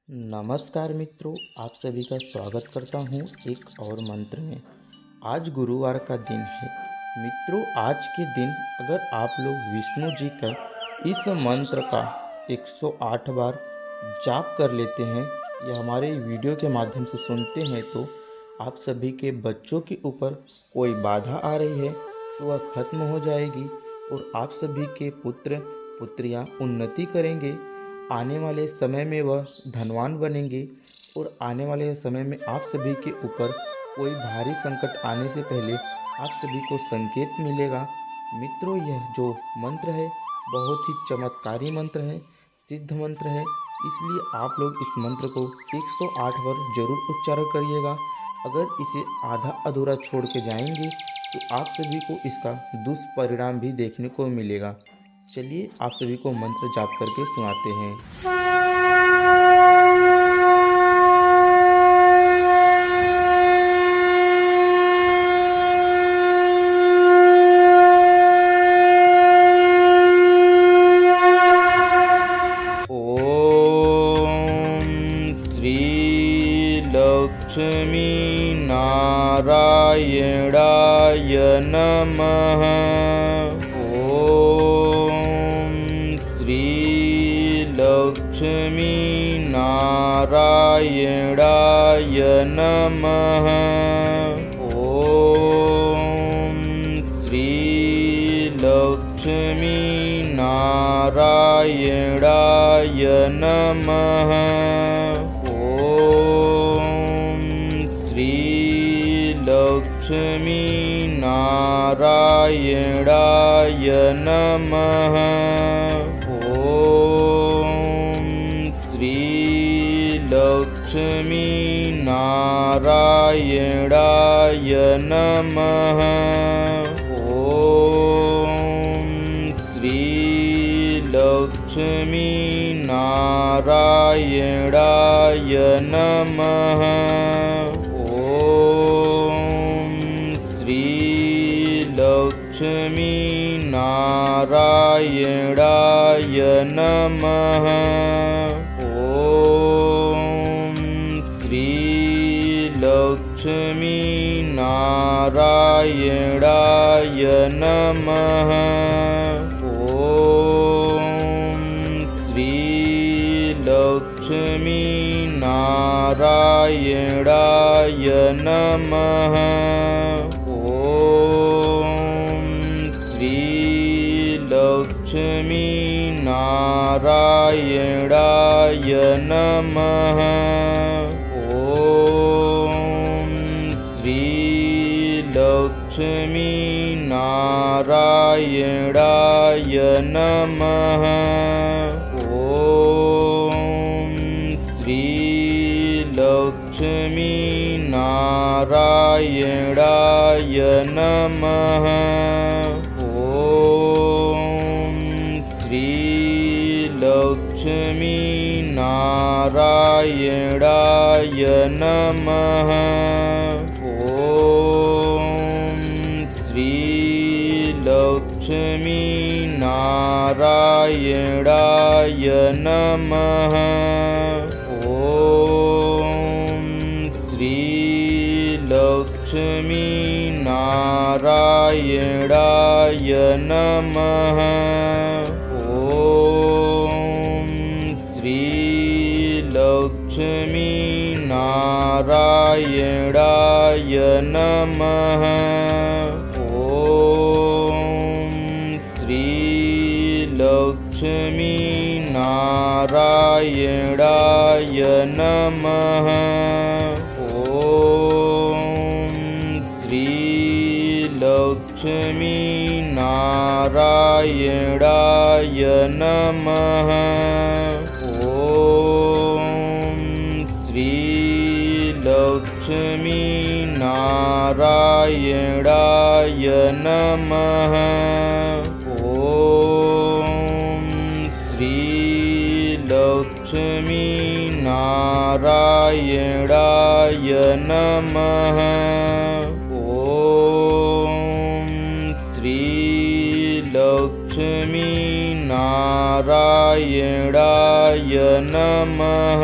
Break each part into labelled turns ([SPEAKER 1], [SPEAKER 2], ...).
[SPEAKER 1] नमस्कार मित्रों, आप सभी का स्वागत करता हूँ एक और मंत्र में। आज गुरुवार का दिन है मित्रों। आज के दिन अगर आप लोग विष्णु जी का इस मंत्र का 108 बार जाप कर लेते हैं या हमारे वीडियो के माध्यम से सुनते हैं तो आप सभी के बच्चों के ऊपर कोई बाधा आ रही है तो वह खत्म हो जाएगी और आप सभी के पुत्र पुत्रियाँ उन्नति करेंगे। आने वाले समय में वह धनवान बनेंगे और आने वाले समय में आप सभी के ऊपर कोई भारी संकट आने से पहले आप सभी को संकेत मिलेगा। मित्रों, यह जो मंत्र है बहुत ही चमत्कारी मंत्र है, सिद्ध मंत्र है, इसलिए आप लोग इस मंत्र को 108 बार जरूर उच्चारण करिएगा। अगर इसे आधा अधूरा छोड़ के जाएंगे तो आप सभी को इसका दुष्परिणाम भी देखने को मिलेगा। चलिए आप सभी को मंत्र जाप करके सुनाते हैं। ओम श्री लक्ष्मी नारायणाय नमः। लक्ष्मी नारायणाय नमः। ओम श्री लक्ष्मी नारायणाय नमः। ओम श्री लक्ष्मी नारायणाय नमः। लक्ष्मी नारायणाय नमः। ओम श्री लक्ष्मी नारायणाय नमः। ओम श्री लक्ष्मी नारायणाय नमः। लक्ष्मी नारायणाय नमः। ओम श्री लक्ष्मी नारायणाय नमः। ओम श्री लक्ष्मी नारायणाय नमः। लक्ष्मी नारायणाय नमः। ओम श्री लक्ष्मी नारायणाय नमः। ओम श्री लक्ष्मी नारायणाय नमः। लक्ष्मी नारायणाय नमः। ओम श्री लक्ष्मी नारायणाय नमः। ओम श्री लक्ष्मी नारायणाय नमः। लक्ष्मी नारायणाय नमः। ओम श्री लक्ष्मी नारायणाय नमः। ओम श्री लक्ष्मी नारायणाय नमः। लक्ष्मी नारायणाय नमः। ओम श्री लक्ष्मी नारायणाय नमः।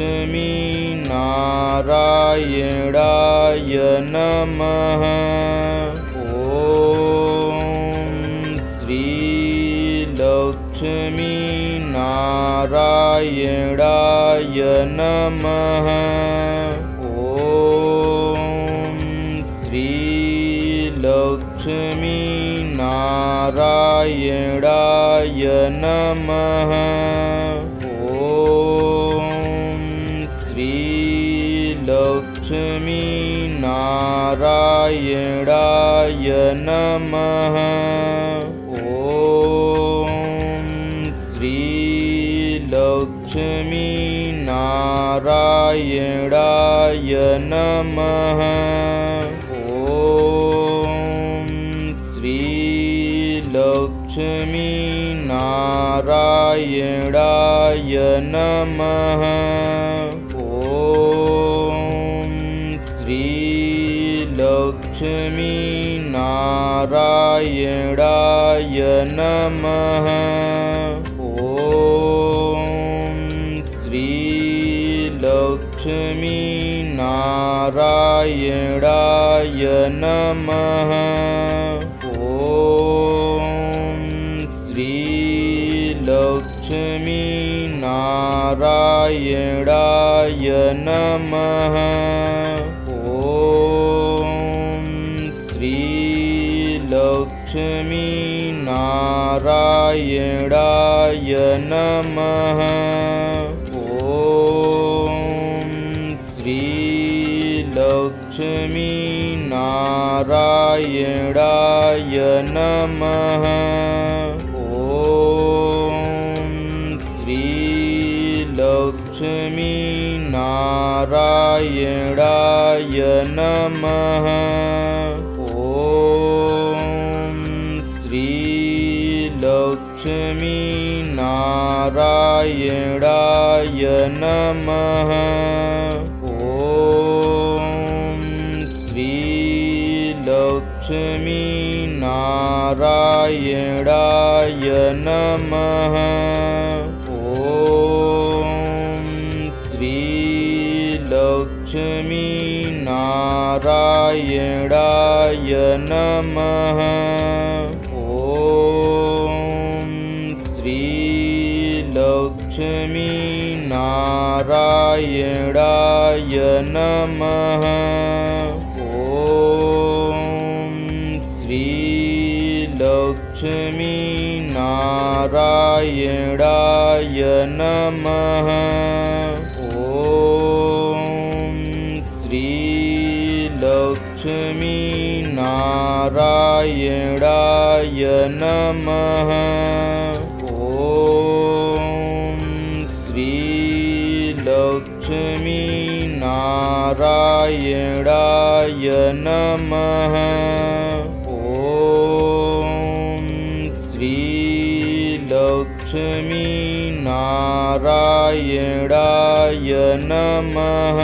[SPEAKER 1] नारायणाय नमः। नारायणाय नमः। श्री लक्ष्मी नारायणाय नमः। श्री लक्ष्मी नारायणाय नमः। लक्ष्मी नारायणाय नमः। श्री लक्ष्मी नारायणाय नमः। श्री लक्ष्मी नारायणाय नमः। लक्ष्मी नारायणाय नमः। श्री लक्ष्मी नारायणाय नमः। श्री लक्ष्मी नारायणाय नमः। लक्ष्मी नारायणाय नमः। श्री लक्ष्मी नारायणाय नमः। श्री लक्ष्मी नारायणाय नमः। लक्ष्मी नारायणाय नमः। श्री लक्ष्मी नारायणाय नमः। श्री लक्ष्मी नारायणाय नमः। लक्ष्मी नारायणाय नमः। श्री लक्ष्मी नारायणाय नमः। श्री लक्ष्मी नारायणाय नमः। लक्ष्मी नारायणाय नमः।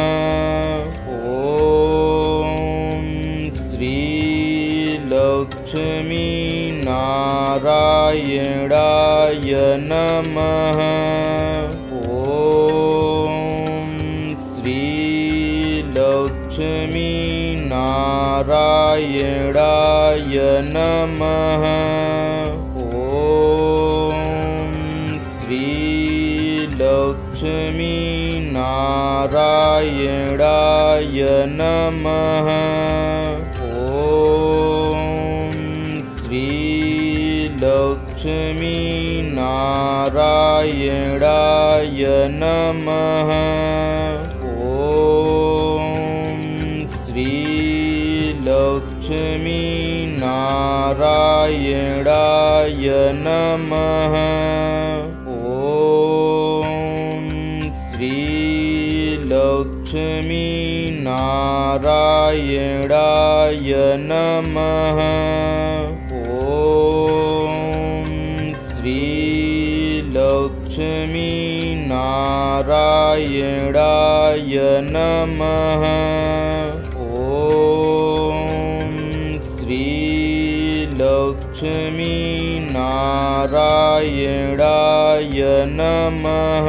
[SPEAKER 1] श्री लक्ष्मी नारायणाय नमः। श्री लक्ष्मी नारायणाय नमः। लक्ष्मी नारायणाय नमः। श्री लक्ष्मी नारायणाय नमः। श्री लक्ष्मी नारायणाय नमः। श्री लक्ष्मी नारायणाय नमः। श्री लक्ष्मी नारायणाय नमः। श्री लक्ष्मी नारायणाय नमः।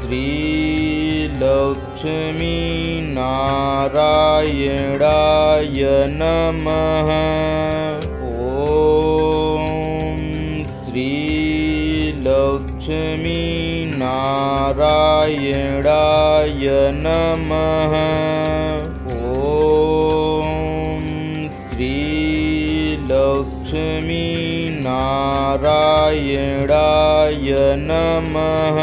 [SPEAKER 1] श्रीलक्ष्मीनारायणाय नमः। ॐ श्रीलक्ष्मीनारायणाय नमः। ॐ श्रीलक्ष्मीनारायणाय नमः।